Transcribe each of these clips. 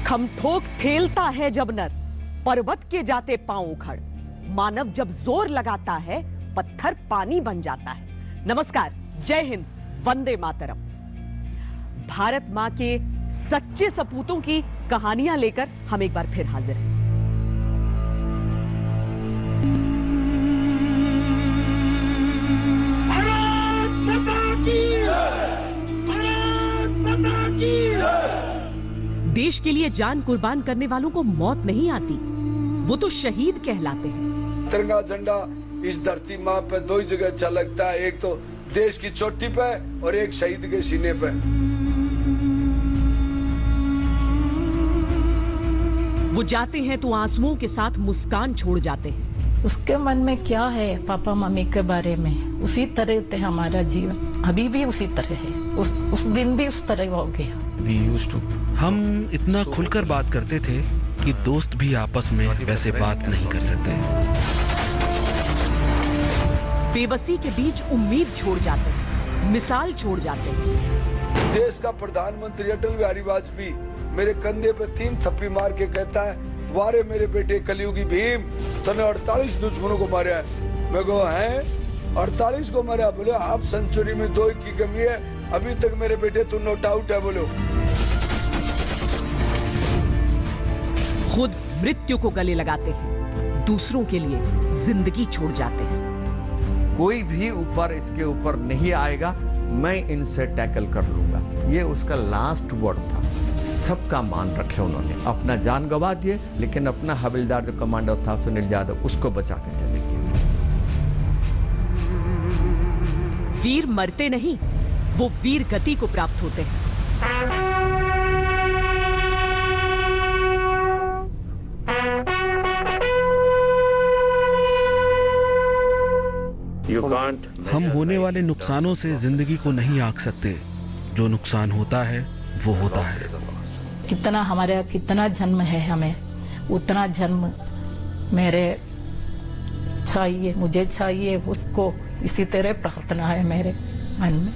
खम ठोक ठेलता है जब नर, पर्वत के जाते पांव उखड़। मानव जब जोर लगाता है, पत्थर पानी बन जाता है। नमस्कार, जय हिंद, वंदे मातरम। भारत मां के सच्चे सपूतों की कहानियां लेकर हम एक बार फिर हाजिर हैं। देश के लिए जान कुर्बान करने वालों को मौत नहीं आती, वो तो शहीद कहलाते हैं। तिरंगा झंडा इस धरती माँ पे दो ही जगह अच्छा लगता है, एक तो देश की चोटी पे और एक शहीद के सीने पे। वो जाते हैं तो आंसुओं के साथ मुस्कान छोड़ जाते हैं। उसके मन में क्या है पापा मम्मी के बारे में, उसी तरह थे हमारा जीवन, अभी भी उसी तरह है। उस दिन भी उस तरह हो गया। हम इतना खुलकर बात करते थे कि दोस्त भी आपस में वैसे बात नहीं कर सकते। बेबसी के बीच उम्मीद छोड़ जाते हैं, मिसाल छोड़ जाते हैं। देश का प्रधानमंत्री अटल बिहारी वाजपेयी मेरे कंधे पे 3 थप्पी मार के कहता है, वारे मेरे बेटे कलयुगी भीम, तूने 48 दुश्मनों को मारा है। मैं कहो हैं 48 को मारा? बोले आप सेंचुरी में 2 की कमी है, अभी तक मेरे बेटे तू नॉट आउट है। बोलो खुद मृत्यु को गले लगाते हैं, दूसरों के लिए जिंदगी छोड़ जाते हैं। कोई भी ऊपर इसके ऊपर नहीं आएगा, मैं इनसे टैकल कर लूंगा, ये उसका लास्ट वर्ड था। सबका मान रखे उन्होंने, अपना जान गंवा दिए, लेकिन अपना हवलदार जो कमांडर था सुनील यादव, उसको बचा के चले गए। वीर मरते नहीं, वो वीर गति को प्राप्त होते हैं। हम होने वाले नुकसानों से जिंदगी को नहीं आंक सकते। जो नुकसान होता है वो होता है। कितना हमारे कितना जन्म है, हमें उतना जन्म मेरे चाहिए, मुझे चाहिए, उसको इसी तरह प्रार्थना है मेरे मन में।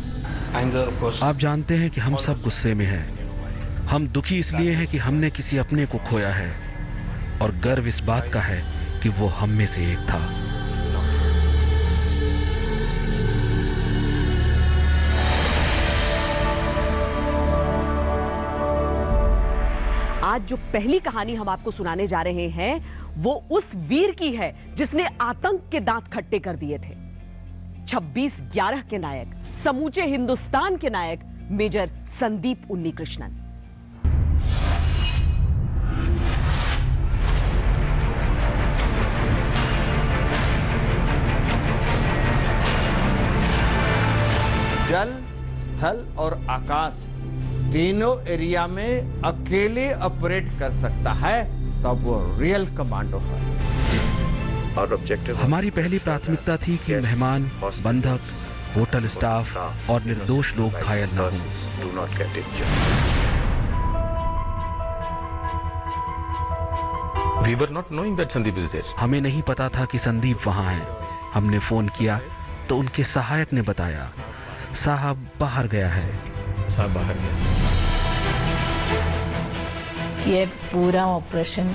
आप जानते हैं कि हम सब गुस्से में हैं। हम दुखी इसलिए हैं कि हमने किसी अपने को खोया है, और गर्व इस बात का है कि वो हम में से एक था। आज जो पहली कहानी हम आपको सुनाने जा रहे हैं, वो उस वीर की है जिसने आतंक के दांत खट्टे कर दिए थे। 26/11 के नायक, समूचे हिंदुस्तान के नायक मेजर संदीप उन्नीकृष्णन। जल, स्थल और आकाश तीनों एरिया में अकेले ऑपरेट कर सकता है, तब वो रियल कमांडो है। हमारी पहली प्राथमिकता थी कि मेहमान, बंधक, होटल स्टाफ और निर्दोष लोग घायल न हों। We were not knowing that Sandeep is there. हमें नहीं पता था कि संदीप वहां है। हमने फोन किया तो उनके सहायक ने बताया, साहब बाहर गया है। साहब बाहर गया। ये पूरा ऑपरेशन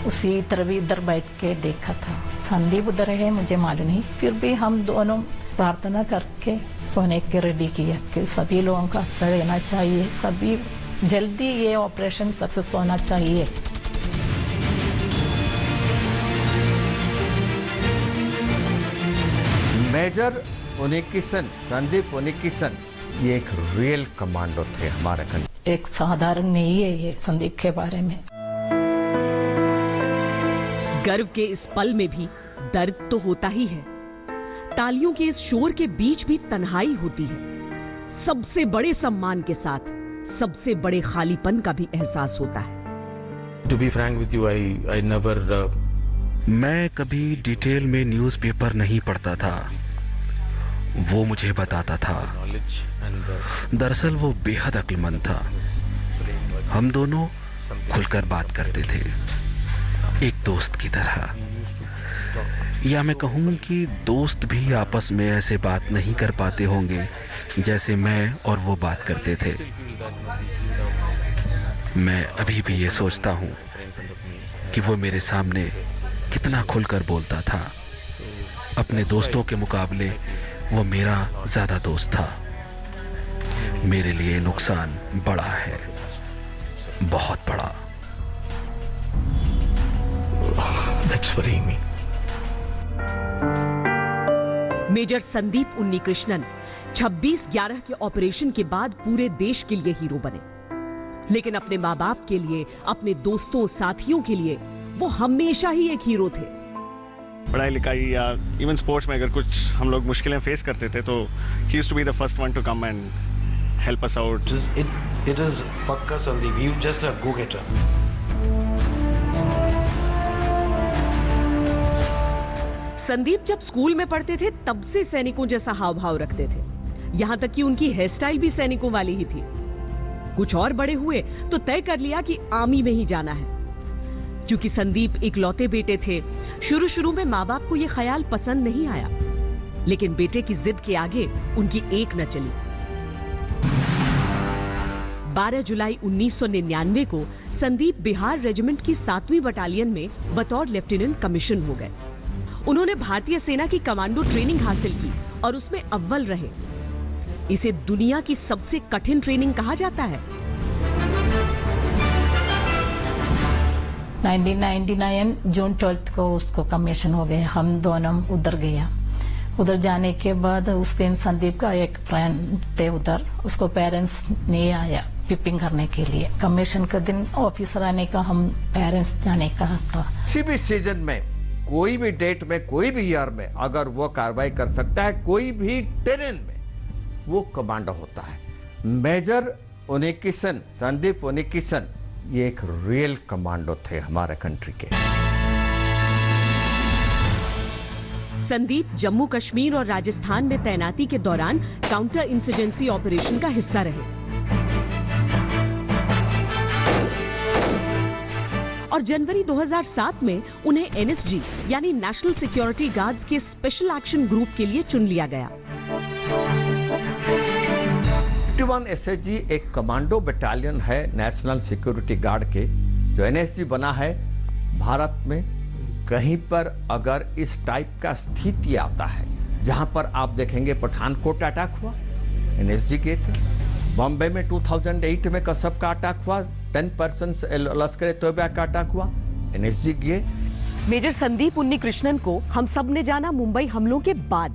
उसी तरह इधर बैठ के देखा था। संदीप उधर है मुझे मालूम नहीं, फिर भी हम दोनों प्रार्थना करके सोने के रेडी किया कि सभी लोगों का अच्छा रहना चाहिए, सभी जल्दी ये ऑपरेशन सक्सेस होना चाहिए। मेजर उन्नीकृष्णन, संदीप उन्नीकृष्णन, ये एक रियल कमांडो थे हमारे कंट्री। एक साधारण नहीं है ये संदीप के बारे में। गर्व के इस पल में भी दर्द तो होता ही है। तालियों के इस शोर के बीच भी तन्हाई होती है। सबसे बड़े सम्मान के साथ सबसे बड़े खालीपन का भी एहसास होता है। To be frank with you, I never. मैं कभी डिटेल में न्यूज़पेपर नहीं पढ़ता था, वो मुझे बताता था। दरअसल वो बेहद अक्लमंद था। हम दोनों खुलकर बात करते थे, एक दोस्त की तरह। या मैं कहूँ कि दोस्त भी आपस में ऐसे बात नहीं कर पाते होंगे जैसे मैं और वो बात करते थे। मैं अभी भी ये सोचता हूँ कि वो मेरे सामने कितना खुलकर बोलता था। अपने दोस्तों के मुकाबले वो मेरा ज्यादा दोस्त था। मेरे लिए नुकसान बड़ा है, बहुत बड़ा। That's worrying me. Major Sandeep Unnikrishnan 26/11 के ऑपरेशन के बाद पूरे देश के लिए हीरो बने, लेकिन अपने माँ बाप के लिए, अपने दोस्तों साथियों के लिए वो हमेशा ही एक हीरो थे। पढ़ाई लिखाई या इवन स्पोर्ट्स में अगर कुछ हम लोग मुश्किलें फेस करते थे तो he used to be the first one to come and help us out. It is Pakka Sandeep. He was just a go-getter. Sandeep जब स्कूल में पढ़ते थे तब से सैनिकों जैसा हाव भाव रखते थे, यहां तक कि उनकी हेयर स्टाइल भी सैनिकों वाली ही थी। कुछ और बड़े हुए तो तय कर लिया कि आर्मी में ही जाना है। क्योंकि संदीप इकलौते बेटे थे, शुरू में माँ बाप को यह ख्याल पसंद नहीं आया, लेकिन बेटे की जिद के आगे उनकी एक न चली। 12 जुलाई 1999 को संदीप बिहार रेजिमेंट की 7वीं बटालियन में बतौर लेफ्टिनेंट कमीशन हो गए। उन्होंने भारतीय सेना की कमांडो ट्रेनिंग हासिल की और उसमें अव्वल रहे। इसे दुनिया की सबसे कठिन ट्रेनिंग कहा जाता है। 1999 जून 12 को उसको कमीशन हो गया। हम दोनों उधर गया। उधर जाने के बाद उस दिन संदीप का एक फ्रेंड थे उधर, उसको पेरेंट्स नहीं आया पिपिंग करने के लिए। कमीशन के दिन ऑफिसर आने का, हम पेरेंट्स जाने का था। किसी भी सीजन में, कोई भी डेट में, कोई भी ईयर में अगर वो कार्रवाई कर सकता है, कोई भी टेरेन में, वो कमांडो होता है। मेजर उन्नीकृष्णन, संदीप उन्नीकृष्णन, ये एक रियल कमांडो थे हमारे कंट्री के। संदीप जम्मू कश्मीर और राजस्थान में तैनाती के दौरान काउंटर इंसर्जेंसी ऑपरेशन का हिस्सा रहे और जनवरी 2007 में उन्हें एनएसजी यानी नेशनल सिक्योरिटी गार्ड्स के स्पेशल एक्शन ग्रुप के लिए चुन लिया गया। 51 एसएसजी एक कमांडो बटालियन है नेशनल सिक्योरिटी गार्ड के, जो एनएसजी बना है भारत में। कहीं पर अगर इस टाइप का स्थिति आता है, जहां पर आप देखेंगे पठानकोट अटैक हुआ, एनएसजी गए थे। बॉम्बे में 2008 में कसब का अटैक हुआ, 10 पर्सन्स लश्कर तोयबा का अटैक हुआ, एनएसजी गए। मेजर संदीप उन्नीकृष्णन को हम सब ने जाना मुंबई हमलों के बाद,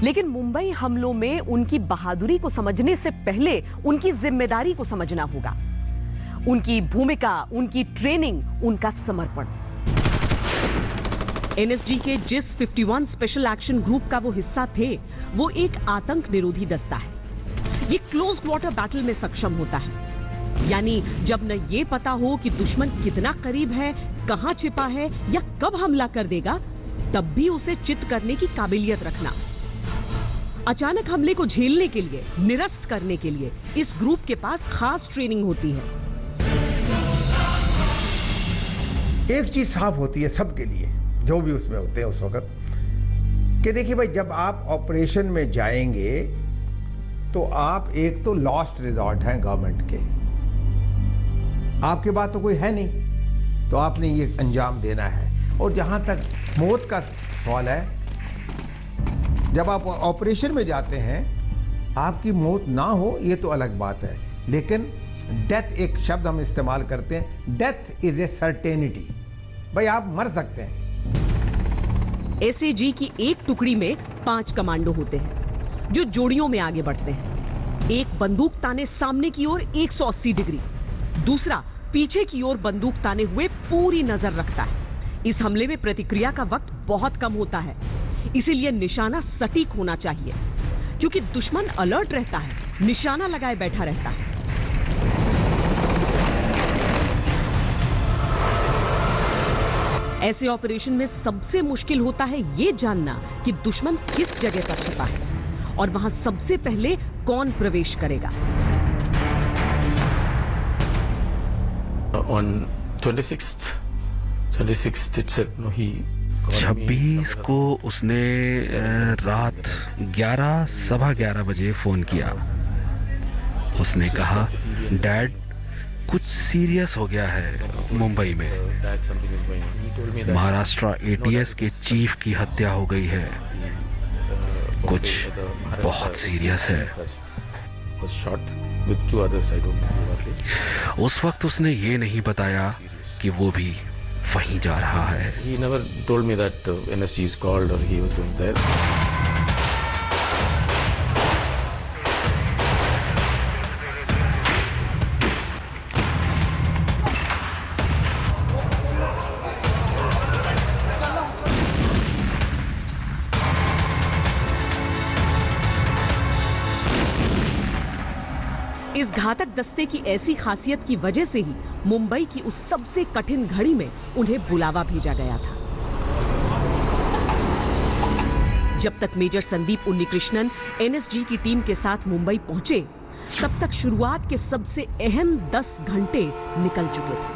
लेकिन मुंबई हमलों में उनकी बहादुरी को समझने से पहले उनकी जिम्मेदारी को समझना होगा। उनकी भूमिका, उनकी ट्रेनिंग, उनका समर्पण। एनएसजी के जिस 51 स्पेशल एक्शन ग्रुप का वो हिस्सा थे, वो एक आतंक निरोधी दस्ता है। ये क्लोज क्वार्टर बैटल में सक्षम होता है, यानी जब न ये पता हो कि दुश्मन कितना करीब है, कहां छिपा है या कब हमला कर देगा, तब भी उसे चित करने की काबिलियत रखना। अचानक हमले को झेलने के लिए, निरस्त करने के लिए इस ग्रुप के पास खास ट्रेनिंग होती है। एक चीज साफ होती है सबके लिए, जो भी उसमें होते हैं उस वक्त, कि देखिए भाई, जब आप ऑपरेशन में जाएंगे तो आप एक तो लास्ट रिजॉर्ट हैं गवर्नमेंट के, आपके पास तो कोई है नहीं, तो आपने ये अंजाम देना है। और जहां तक मौत का सवाल है, जब आप ऑपरेशन में जाते हैं, आपकी मौत ना हो ये तो अलग बात है, लेकिन डेथ, एक शब्द हम इस्तेमाल करते हैं, डेथ इज ए सर्टेनिटी। भाई आप मर सकते हैं। एसएजी की एक टुकड़ी में 5 कमांडो होते हैं जो जोड़ियों में आगे बढ़ते हैं। एक बंदूक ताने सामने की ओर 180 डिग्री, दूसरा पीछे की ओर बंदूक ताने हुए पूरी नजर रखता है। इस हमले में प्रतिक्रिया का वक्त बहुत कम होता है, इसीलिए निशाना सटीक होना चाहिए, क्योंकि दुश्मन अलर्ट रहता है, निशाना लगाए बैठा रहता है। ऐसे ऑपरेशन में सबसे मुश्किल होता है यह जानना कि दुश्मन किस जगह पर छिपा है और वहां सबसे पहले कौन प्रवेश करेगा। On 26th it said no, he 26 को उसने रात 11 सवा 11 बजे फोन किया। उसने कहा, डैड कुछ सीरियस हो गया है मुंबई में। that something is going on. He told me that Maharashtra ATS के चीफ की हत्या हो गई है। कुछ बहुत सीरियस है। was shot with 2 others. I don't know exactly. उस वक्त उसने ये नहीं बताया कि वो भी वहीं जा रहा है। He never told me that NSG is called or he was going there. इस घातक दस्ते की ऐसी खासियत की वजह से ही मुंबई की उस सबसे कठिन घड़ी में उन्हें बुलावा भेजा गया था। जब तक मेजर संदीप उन्नीकृष्णन एनएसजी की टीम के साथ मुंबई पहुंचे, तब तक शुरुआत के सबसे अहम 10 घंटे निकल चुके थे।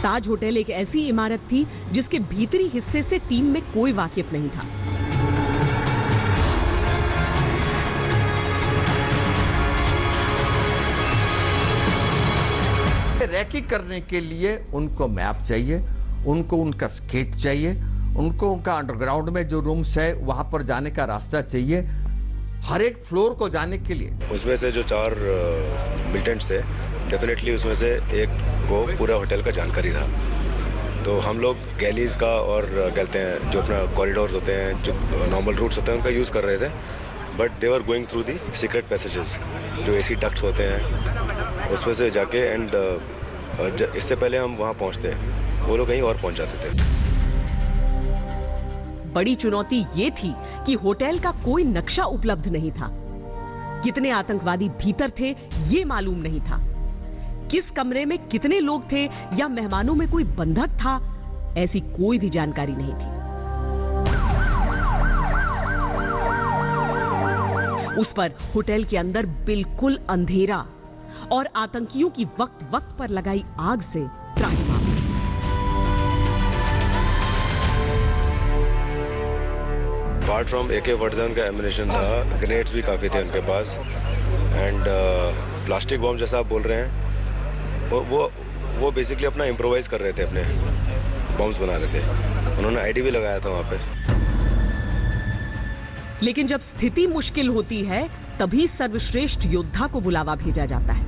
ताज होटल एक ऐसी इमारत थी जिसके भीतरी हिस्से से टीम में कोई वाकिफ नहीं था। रैकी करने के लिए उनको मैप चाहिए, उनको उनका स्केच चाहिए, उनको उनका अंडरग्राउंड में जो रूम्स है वहां पर जाने का रास्ता चाहिए, हर एक फ्लोर को जाने के लिए। उसमें से जो 4 मिलिटेंट्स थे, डेफिनेटली उसमें से एक को पूरा होटल का जानकारी था। तो हम लोग गैलीज का और कहते हैं जो अपना कॉरिडोर्स होते हैं, जो नॉर्मल रूट्स होते हैं, उनका यूज़ कर रहे थे। But they were going through the secret passages, जो एसी डक्ट्स होते हैं, उसमें से जाके एंड इससे पहले हम वहाँ पहुँचते, वो लोग कहीं और पहुँच जाते थे। बड़ी चुनौती ये थी कि होटल का कोई नक्शा उपलब्ध नहीं था। कितने आतंकवादी भीतर थे ये मालूम नहीं था। किस कमरे में कितने लोग थे या मेहमानों में कोई बंधक था, ऐसी कोई भी जानकारी नहीं थी। उस पर होटल के अंदर बिल्कुल अंधेरा और आतंकियों की वक्त वक्त पर लगाई आग से त्राहिमाम। अपार्ट फ्रॉम AK-47 का एमिनेशन था, ग्रेनेड्स भी काफ़ी थे उनके पास एंड प्लास्टिक बॉम्ब जैसा आप बोल रहे हैं, वो बेसिकली अपना इम्प्रोवाइज कर रहे थे, अपने बॉम्ब्स बना रहे थे। उन्होंने आईडी भी लगाया था वहाँ पे। लेकिन जब स्थिति मुश्किल होती है तभी सर्वश्रेष्ठ योद्धा को बुलावा भेजा जाता है।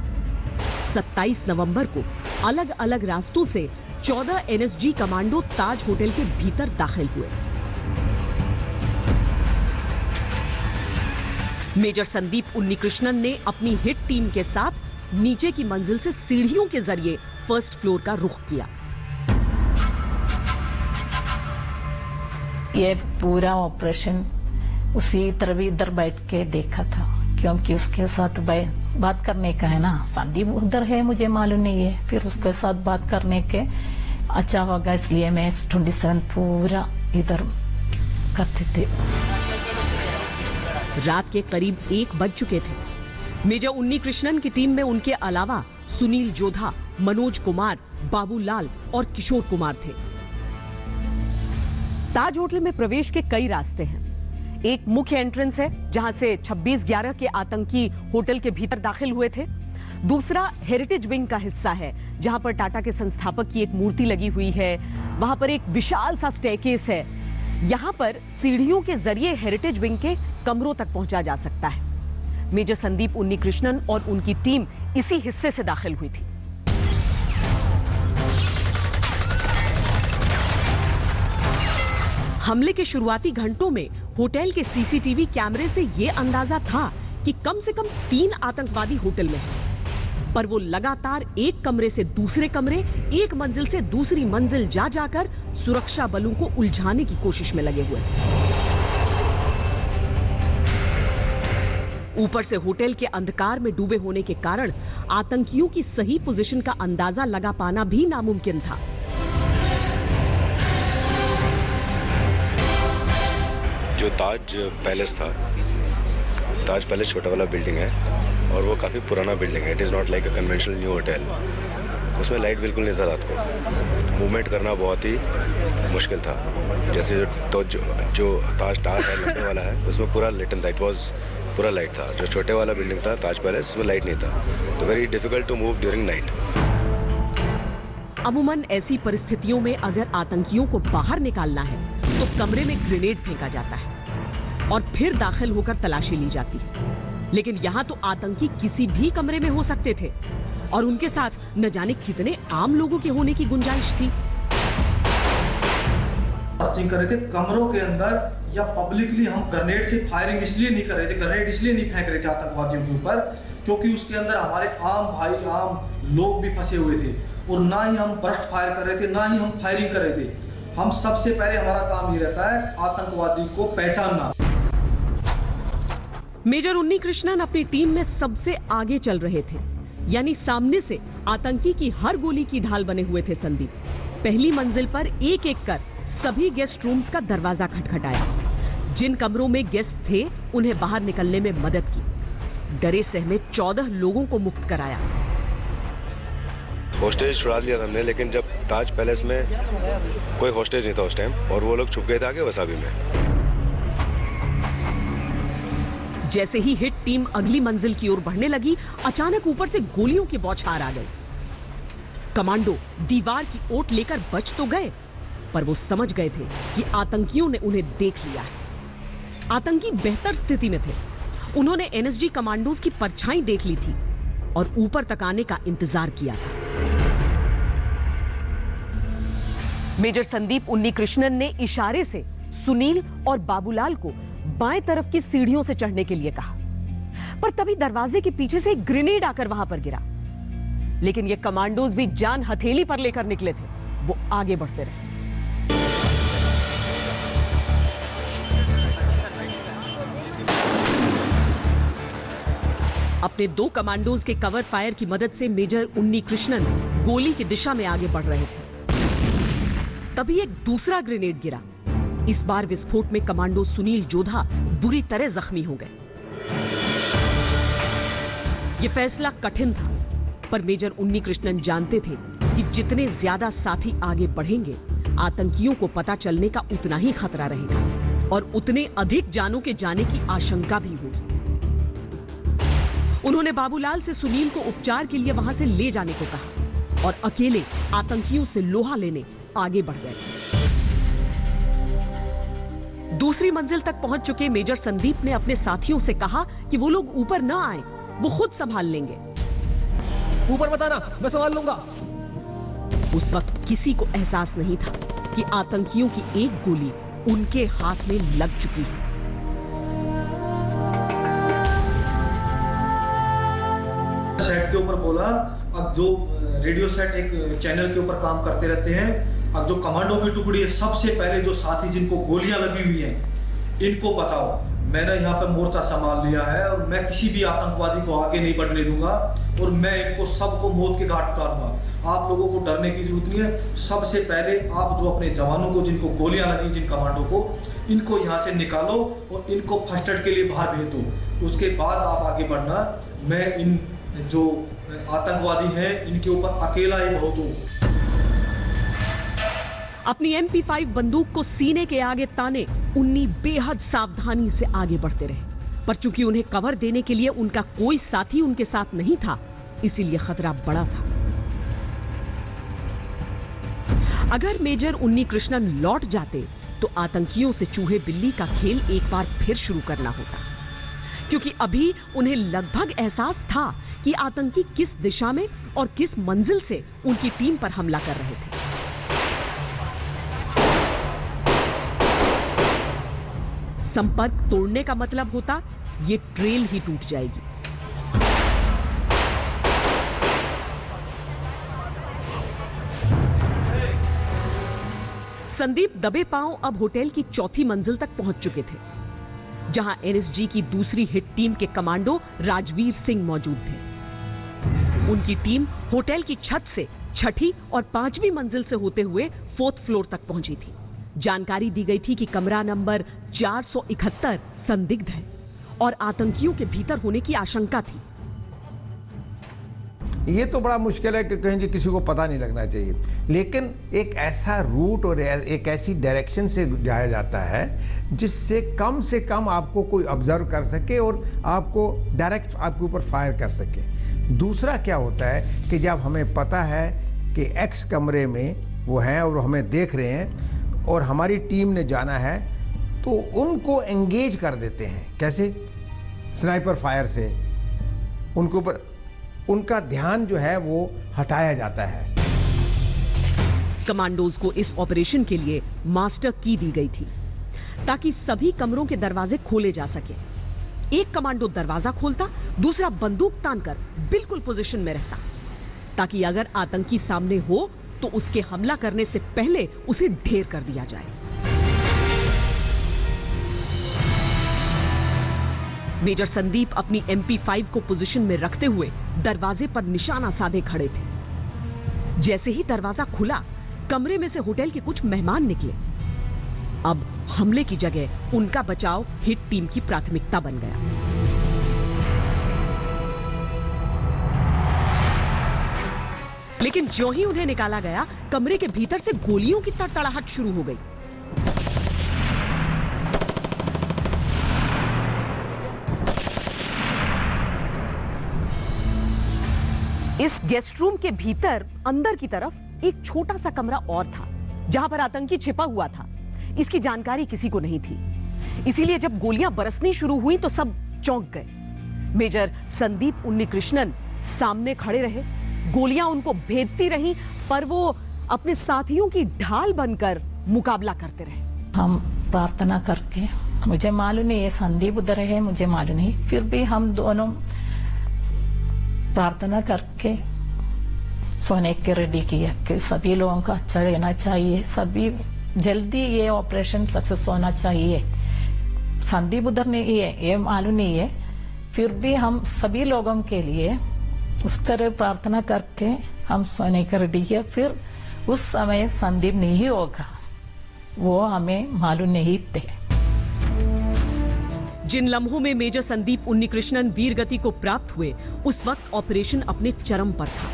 27 नवंबर को अलग अलग रास्तों से 14 एनएसजी कमांडो ताज होटल के भीतर दाखिल हुए। मेजर संदीप उन्नीकृष्णन ने अपनी हिट टीम के साथ नीचे की मंजिल से सीढ़ियों के जरिए फर्स्ट फ्लोर का रुख किया। ये पूरा ऑपरेशन उसी तरह भी इधर बैठ के देखा था, क्योंकि उसके साथ बात करने का है ना। संदीप उधर है, मुझे मालूम नहीं है, फिर उसके साथ बात करने के अच्छा होगा, इसलिए मैं 27 पूरा इधर करते थे। रात के करीब 1 बज चुके थे। मेजर उन्नीकृष्णन की टीम में उनके अलावा सुनील जोधा, मनोज कुमार, बाबूलाल और किशोर कुमार थे। ताज होटल में प्रवेश के कई रास्ते हैं। एक मुख्य एंट्रेंस है जहां से 26/11 के आतंकी होटल के भीतर दाखिल हुए थे। दूसरा हेरिटेज विंग का हिस्सा है जहां पर टाटा के संस्थापक की एक मूर्ति लगी हुई है। वहां पर एक विशाल सा स्टेयरकेस है। यहां पर सीढ़ियों के जरिए हेरिटेज विंग के कमरों तक पहुंचा जा सकता है। मेजर संदीप उन्नीकृष्णन और उनकी टीम इसी हिस्से से दाखिल हुई थी। हमले के शुरुआती घंटों में होटल के सीसीटीवी कैमरे से यह अंदाजा था कि कम से कम 3 आतंकवादी होटल में हैं। पर वो लगातार एक कमरे से दूसरे कमरे, एक मंजिल से दूसरी मंजिल जा जाकर सुरक्षा बलों को उलझाने की कोशिश में लगे हुए थे। ऊपर से होटल के अंधकार में डूबे होने के कारण आतंकियों की सही पोजीशन का अंदाजा लगा पाना भी नामुमकिन था। जो ताज पैलेस था, ताज पैलेस छोटा वाला बिल्डिंग है और वो काफ़ी पुराना बिल्डिंग है। It is not like a conventional new hotel. उसमें लाइट बिल्कुल नहीं था रात को। मूवमेंट करना बहुत ही मुश्किल था। जैसे जो ताज टावर है लंबे वाला है, उसमें पूरा लिटन था, इट वॉज पूरा लाइट था। जो छोटे वाला बिल्डिंग था ताज पैलेस, उसमें लाइट नहीं था, तो very difficult to move during night. अमूमन ऐसी परिस्थितियों में अगर आतंकियों को बाहर निकालना है तो कमरे में ग्रेनेड फेंका जाता है और फिर दाखिल होकर तलाशी ली जाती है। लेकिन यहां तो आतंकी किसी भी कमरे में हो सकते थे और उनके साथ न जाने कितने आम लोगों के होने की गुंजाइश थी। सर्चिंग कर रहे थे कमरों के अंदर या पब्लिकली। हम ग्रेनेड से फायरिंग इसलिए नहीं कर रहे थे, ग्रेनेड इसलिए नहीं फेंक रहे थे आतंकवादियों के ऊपर क्योंकि उसके अंदर हमारे आम भाई आम लोग भी फंसे हुए थे और ना ही हम बर्स्ट फायर कर रहे थे, ना ही हम फायरिंग कर रहे थे। हम सबसे पहले हमारा काम ये रहता है आतंकवादी को पहचानना। मेजर उन्नी कृष्णन अपनी टीम में सबसे आगे चल रहे थे, यानी सामने से आतंकी की हर गोली की ढाल बने हुए थे संदीप। पहली मंजिल पर एक एक कर सभी गेस्ट रूम्स का दरवाजा खटखटाया। जिन कमरों में गेस्ट थे उन्हें बाहर निकलने में मदद की। डरे सहमे 14 लोगों को मुक्त कराया। होस्टेज छुड़ा लिया था हमने, लेकिन जब ताज पैलेस में कोई होस्टेज नहीं था उस टाइम और वो लोग छुप गए थे आगे वसाबी में। जैसे ही हिट टीम अगली मंजिल की ओर बढ़ने लगी, अचानक ऊपर से गोलियों की बौछार आ गई। कमांडो दीवार की ओट लेकर बच तो गए, पर वो समझ गए थे कि आतंकियों ने उन्हें देख लिया है। आतंकी बेहतर स्थिति में थे। उन्होंने एनएसजी कमांडोज की परछाई देख ली थी और ऊपर तक आने का इंतजार किया था। मेजर संदीप उन्नी कृष्णन ने इशारे से सुनील और बाबूलाल को बाएं तरफ की सीढ़ियों से चढ़ने के लिए कहा, पर तभी दरवाजे के पीछे से एक ग्रेनेड आकर वहां पर गिरा। लेकिन ये कमांडोज भी जान हथेली पर लेकर निकले थे। वो आगे बढ़ते रहे। अपने 2 कमांडोज के कवर फायर की मदद से मेजर उन्नी कृष्णन गोली की दिशा में आगे बढ़ रहे थे। तभी एक दूसरा ग्रेनेड गिरा। इस बार विस्फोट में कमांडो सुनील जोधा बुरी तरह जख्मी हो गए। यह फैसला कठिन था, पर मेजर उन्नी कृष्णन जानते थे कि जितने ज्यादा साथी आगे बढ़ेंगे, आतंकियों को पता चलने का उतना ही खतरा रहेगा और उतने अधिक जानों के जाने की आशंका भी होगी। उन्होंने बाबूलाल से सुनील को उपचार के लिए वहां से ले जाने को कहा और अकेले आतंकियों से लोहा लेने आगे बढ़ गए। दूसरी मंजिल तक पहुंच चुके मेजर संदीप ने अपने साथियों से कहा कि वो लोग ऊपर ना आए, वो खुद संभाल लेंगे। ऊपर बताना, मैं संभाल लूंगा। उस वक्त किसी को एहसास नहीं था कि आतंकियों की एक गोली उनके हाथ में लग चुकी है। सेट के ऊपर बोला, अब जो रेडियो सेट एक चैनल के ऊपर काम करते रहते हैं, अब जो कमांडो की टुकड़ी है, सबसे पहले जो साथी जिनको गोलियां लगी हुई हैं इनको बचाओ। मैंने यहाँ पे मोर्चा संभाल लिया है और मैं किसी भी आतंकवादी को आगे नहीं बढ़ने दूंगा और मैं इनको सबको मौत के घाट उतारूंगा। आप लोगों को डरने की जरूरत नहीं है। सबसे पहले आप जो अपने जवानों को जिनको गोलियां लगी, जिन कमांडो को, इनको यहाँ से निकालो और इनको फर्स्ट एड के लिए बाहर भेज दो। उसके बाद आप आगे बढ़ना। मैं इन जो आतंकवादी हैं इनके ऊपर अकेला ही बहुत हूँ। अपनी MP5 बंदूक को सीने के आगे ताने उन्नी बेहद सावधानी से आगे बढ़ते रहे, पर चूंकि उन्हें कवर देने के लिए उनका कोई साथी उनके साथ नहीं था, इसीलिए खतरा बड़ा था। अगर मेजर उन्नी कृष्णन लौट जाते तो आतंकियों से चूहे बिल्ली का खेल एक बार फिर शुरू करना होता, क्योंकि अभी उन्हें लगभग एहसास था कि आतंकी किस दिशा में और किस मंजिल से उनकी टीम पर हमला कर रहे थे। संपर्क तोड़ने का मतलब होता ये ट्रेल ही टूट जाएगी। संदीप दबे पांव अब होटल की चौथी मंजिल तक पहुंच चुके थे, जहां एनएसजी की दूसरी हिट टीम के कमांडो राजवीर सिंह मौजूद थे। उनकी टीम होटल की छत से छठी और 5वीं मंजिल से होते हुए 4th फ्लोर तक पहुंची थी। जानकारी दी गई थी कि कमरा नंबर 471 संदिग्ध है और आतंकियों के भीतर होने की आशंका थी। ये तो बड़ा मुश्किल है कि कहीं जी किसी को पता नहीं लगना चाहिए, लेकिन एक ऐसा रूट और एक ऐसी डायरेक्शन से जाया जाता है जिससे कम आपको कोई ऑब्जर्व कर सके और आपको डायरेक्ट आपके ऊपर फायर कर सके। दूसरा क्या होता है कि जब हमें पता है कि एक्स कमरे में वो हैं और हमें देख रहे हैं और हमारी टीम ने जाना है, तो उनको एंगेज कर देते हैं। कैसे? स्नाइपर फायर से उनके ऊपर उनका ध्यान जो है वो हटाया जाता है। कमांडोज को इस ऑपरेशन के लिए मास्टर की दी गई थी ताकि सभी कमरों के दरवाजे खोले जा सके। एक कमांडो दरवाजा खोलता, दूसरा बंदूक तानकर बिल्कुल पोजीशन में रहता, ताकि अगर आतंकी सामने हो तो उसके हमला करने से पहले उसे ढेर कर दिया जाए। मेजर संदीप अपनी MP5 को पोजीशन में रखते हुए दरवाजे पर निशाना साधे खड़े थे। जैसे ही दरवाजा खुला, कमरे में से होटल के कुछ मेहमान निकले। अब हमले की जगह उनका बचाव हिट टीम की प्राथमिकता बन गया। लेकिन जो ही उन्हें निकाला गया, कमरे के भीतर से गोलियों की तड़तड़ाहट शुरू हो गई। इस गेस्ट रूम के भीतर अंदर की तरफ एक छोटा सा कमरा और था जहां पर आतंकी छिपा हुआ था। इसकी जानकारी किसी को नहीं थी, इसीलिए जब गोलियां बरसनी शुरू हुई तो सब चौंक गए। मेजर संदीप उन्नीकृष्णन सामने खड़े रहे, गोलियां उनको भेदती रहीं, पर वो अपने साथियों की ढाल बनकर मुकाबला करते रहे। हम प्रार्थना करके, मुझे मालूम नहीं है संदीप उधर है, मुझे मालूम नहीं, फिर भी हम दोनों प्रार्थना करके सोने के रेडी किया कि सभी लोगों का अच्छा रहना चाहिए, सभी जल्दी ये ऑपरेशन सक्सेस होना चाहिए। संदीप उधर नहीं है, ये मालूम नहीं है, फिर भी हम सभी लोगों के लिए उस तरह प्रार्थना करके हम सोने का रेडी किया। फिर उस समय संदीप नहीं होगा, वो हमें मालूम नहीं थे। जिन लम्हों में मेजर संदीप उन्नीकृष्णन वीर गति को प्राप्त हुए, उस वक्त ऑपरेशन अपने चरम पर था।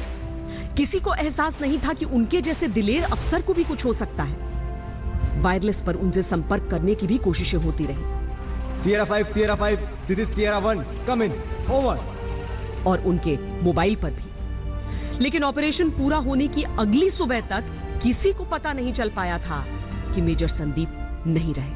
किसी को एहसास नहीं था कि उनके जैसे दिलेर अफसर को भी कुछ हो सकता है। वायरलेस पर उनसे संपर्क करने की भी कोशिशें होती रही। Sierra 5, this is Sierra 1, come in, over. और उनके मोबाइल पर भी। लेकिन ऑपरेशन पूरा होने की अगली सुबह तक किसी को पता नहीं चल पाया था कि मेजर संदीप नहीं रहे।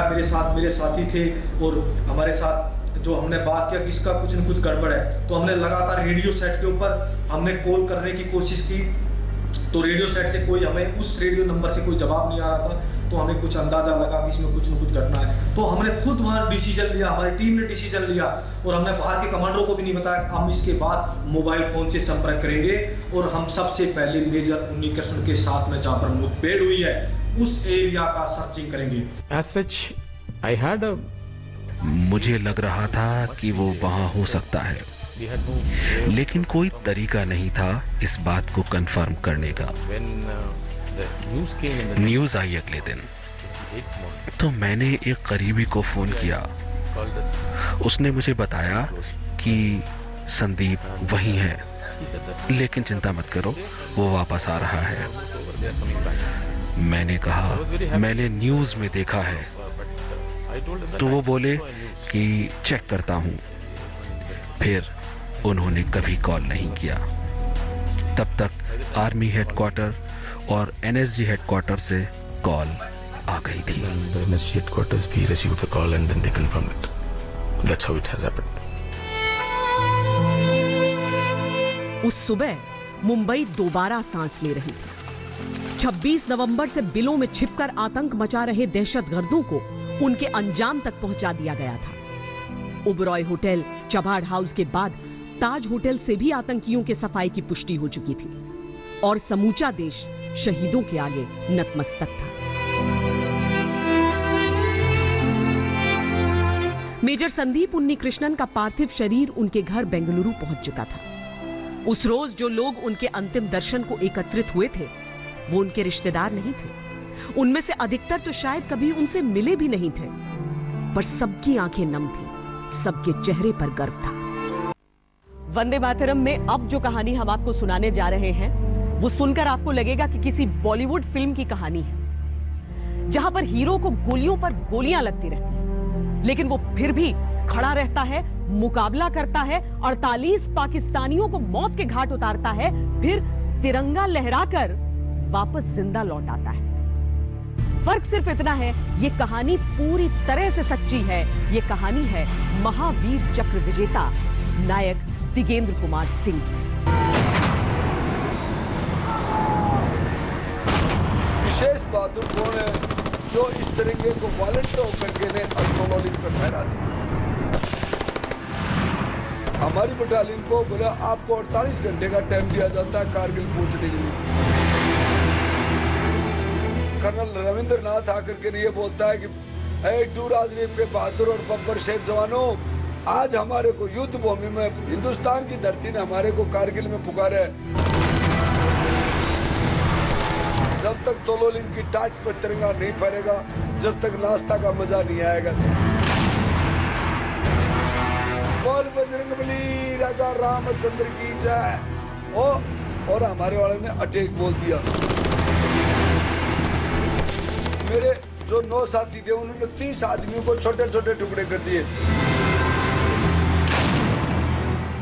मेरे साथ मेरे साथी थे और हमारे साथ जो हमने बात किया कि इसका कुछ न कुछ गड़बड़ है, तो हमने लगातार रेडियो सेट के ऊपर हमने कॉल करने की कोशिश की, तो रेडियो सेट से कोई हमें उस रेडियो नंबर से कोई जवाब नहीं आ रहा था। तो हमें कुछ अंदाजा लगा कि इसमें कुछ न कुछ घटना है। तो हमने खुद वहाँ डिसीजन लिया, हमारी टीम ने डिसीजन लिया और हमने बाहर के कमांडरों को भी नहीं बताया। हम इसके बाद मोबाइल फोन से संपर्क करेंगे और हम सबसे पहले मेजर उन्नीकृष्णन के साथ में जहाँ पर मुठभेड़ हुई है उस एरिया का सर्चिंग करेंगे। As such, I had a मुझे लग रहा था कि वो वहां हो सकता है, लेकिन कोई तरीका नहीं था इस बात को कंफर्म करने का। न्यूज़ आई अगले दिन, तो मैंने एक करीबी को फोन किया। उसने मुझे बताया कि संदीप वहीं है, लेकिन चिंता मत करो, वो वापस आ रहा है। मैंने कहा मैंने न्यूज़ में देखा है, तो वो बोले कि चेक करता हूँ। फिर उन्होंने कभी कॉल नहीं किया। तब तक आर्मी हेडक्वार्टर और NSG हेडक्वार्टर से कॉल आ गई थी। NSG headquarters we received the call and then they confirmed it. That's how it has happened. उस सुबह मुंबई दोबारा सांस ले रही थी। 26 नवंबर से बिलों में छिपकर आतंक मचा रहे दहशतगर्दों को उनके अंजाम तक पहुंचा दिया गया था। ओबरॉय होटल, चबाड़ हाउस के बाद ताज होटल से भी आतंकियों के सफाई की पुष्टि हो चुकी थी और समूचा देश शहीदों के आगे नतमस्तक था। मेजर संदीप उन्नीकृष्णन का पार्थिव शरीर उनके घर बेंगलुरु पहुंच चुका था। उस रोज जो लोग उनके अंतिम दर्शन को एकत्रित हुए थे, वो उनके रिश्तेदार नहीं थे। उनमें से अधिकतर तो शायद कभी उनसे मिले भी नहीं थे, पर सबकी आंखें नम थी, सबके चेहरे पर गर्व था। वंदे मातरम में अब जो कहानी हम आपको सुनाने जा रहे हैं वो सुनकर आपको लगेगा कि किसी बॉलीवुड फिल्म की कहानी है, जहां पर हीरो को गोलियों पर गोलियां लगती रहती हैं, लेकिन वो फिर भी खड़ा रहता है, मुकाबला करता है, 48 पाकिस्तानियों को मौत के घाट उतारता है, फिर तिरंगा लहराकर वापस जिंदा लौट आता है। फर्क सिर्फ इतना है, ये कहानी पूरी तरह से सच्ची है। ये कहानी है महावीर चक्र विजेता नायक दिगेंद्र कुमार सिंह की। विशेष बहादुर कौन है जो इस तिरंगे को वॉलंटियर होकर के ने अल्कोहलिक पर फहरा दी। हमारी बटालियन को बोला आपको 48 घंटे का टाइम दिया जाता है कारगिल पहुंचने के लिए। कर्नल रविंद्र नाथ आकर के ये बोलता है कि टू राजनीति के बहादुर और बब्बर शेर जवानों, आज हमारे को युद्ध भूमि में हिंदुस्तान की धरती ने हमारे को कारगिल में पुकारा है। जब तक तोलोलिन की टाट पर तिरंगा नहीं फहरेगा, जब तक नाश्ता का मजा नहीं आएगा। बोल बजरंगबली राजा रामचंद्र की जय। और हमारे वाले ने अटैक बोल दिया। मेरे जो 9 साथी थे उन्होंने 30 आदमियों को छोटे छोटे टुकड़े कर दिए।